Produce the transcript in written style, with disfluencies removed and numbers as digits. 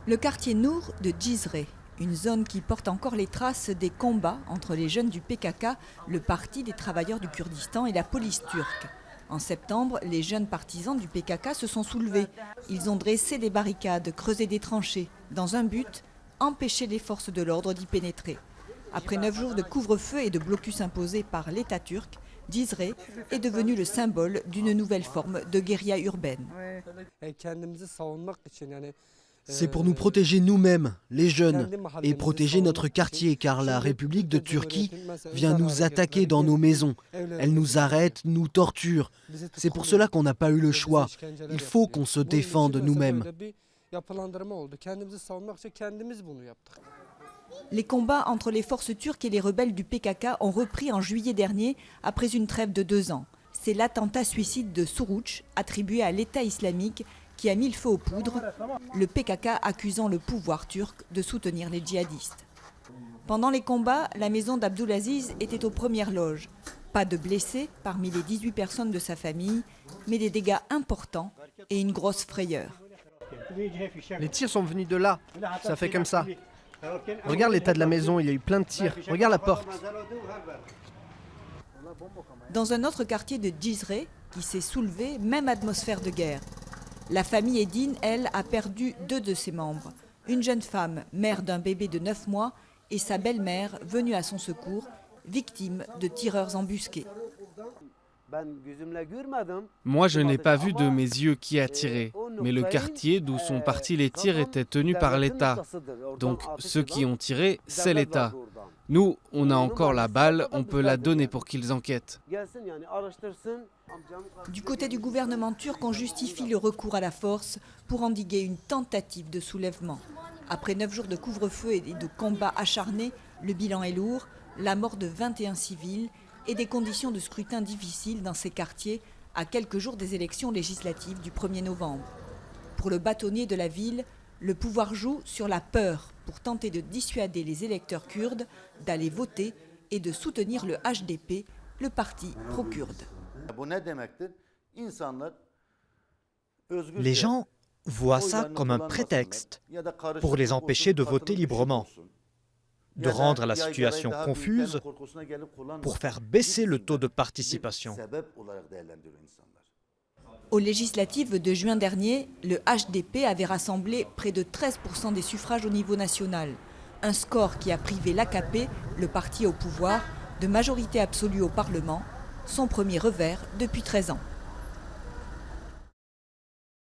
Le quartier Nour de Cizre, une zone qui porte encore les traces des combats entre les jeunes du PKK, le Parti des travailleurs du Kurdistan, et la police turque. En septembre, les jeunes partisans du PKK se sont soulevés. Ils ont dressé des barricades, creusé des tranchées, dans un but, empêcher les forces de l'ordre d'y pénétrer. Après 9 jours de couvre-feu et de blocus imposés par l'État turc, Cizre est devenu le symbole d'une nouvelle forme de guérilla urbaine. C'est pour nous protéger nous-mêmes, les jeunes, et protéger notre quartier, car la République de Turquie vient nous attaquer dans nos maisons. Elle nous arrête, nous torture. C'est pour cela qu'on n'a pas eu le choix. Il faut qu'on se défende nous-mêmes. Les combats entre les forces turques et les rebelles du PKK ont repris en juillet dernier, après une trêve de 2 ans. C'est l'attentat suicide de Suruç, attribué à l'État islamique, qui a mis le feu aux poudres, le PKK accusant le pouvoir turc de soutenir les djihadistes. Pendant les combats, la maison d'Abdulaziz était aux premières loges. Pas de blessés parmi les 18 personnes de sa famille, mais des dégâts importants et une grosse frayeur. Les tirs sont venus de là, ça fait comme ça. Regarde l'état de la maison, il y a eu plein de tirs. Regarde la porte. Dans un autre quartier de Cizre, qui s'est soulevé, même atmosphère de guerre. La famille Edine, elle, a perdu 2 de ses membres. Une jeune femme, mère d'un bébé de 9 mois, et sa belle-mère, venue à son secours, victime de tireurs embusqués. Moi, je n'ai pas vu de mes yeux qui a tiré, mais le quartier d'où sont partis les tirs était tenu par l'État. Donc, ceux qui ont tiré, c'est l'État. Nous, on a encore la balle, on peut la donner pour qu'ils enquêtent. Du côté du gouvernement turc, on justifie le recours à la force pour endiguer une tentative de soulèvement. Après 9 jours de couvre-feu et de combats acharnés, le bilan est lourd, la mort de 21 civils et des conditions de scrutin difficiles dans ces quartiers à quelques jours des élections législatives du 1er novembre. Pour le bâtonnier de la ville, le pouvoir joue sur la peur pour tenter de dissuader les électeurs kurdes d'aller voter et de soutenir le HDP, le parti pro-kurde. Les gens voient ça comme un prétexte pour les empêcher de voter librement, de rendre la situation confuse pour faire baisser le taux de participation. Aux législatives de juin dernier, le HDP avait rassemblé près de 13% des suffrages au niveau national. Un score qui a privé l'AKP, le parti au pouvoir, de majorité absolue au Parlement, son premier revers depuis 13 ans.